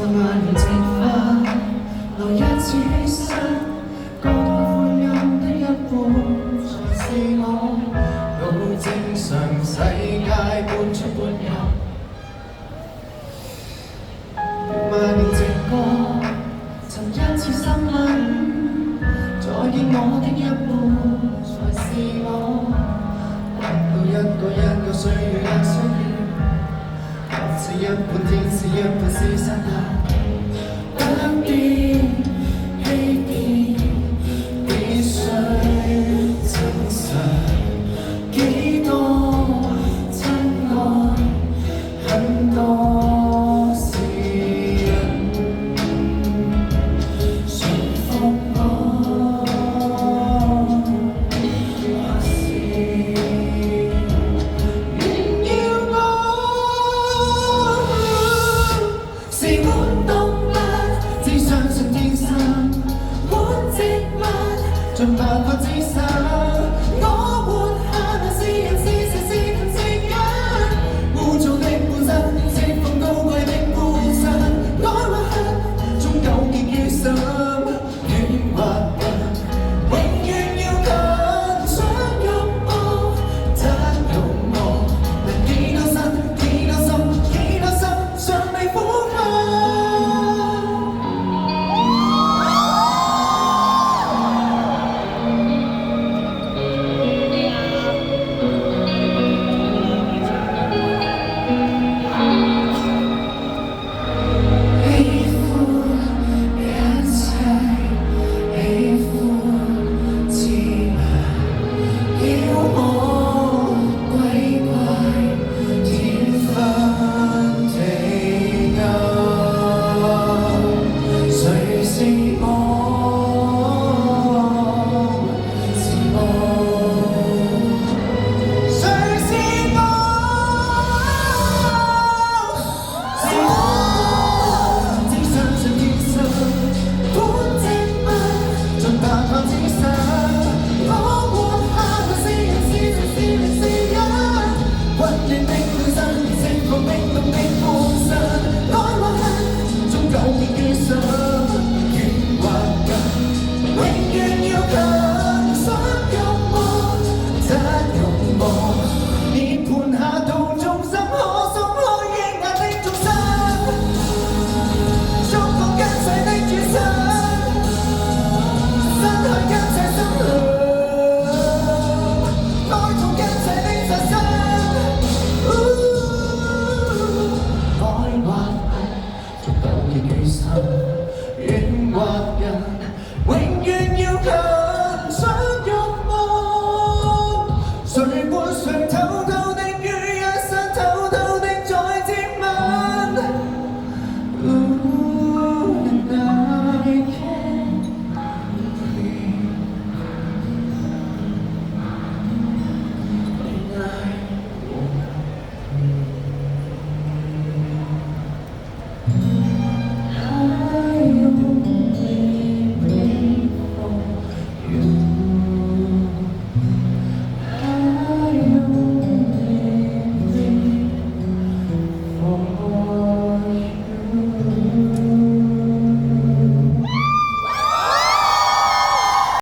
萬年情花，來一次犧牲，割斷歡欣的一半，才是我。好正常，世界半出半入，萬年直覺，曾一次心諗，再見我的一半，才是我。到一個歲月也需要，天是一半天是一半廝殺它，兩邊欺騙，必須真實。幾多親愛，很多是人信服我，還是仍要我？是滿動物，只相信天生；滿植物，盡辦法自殺。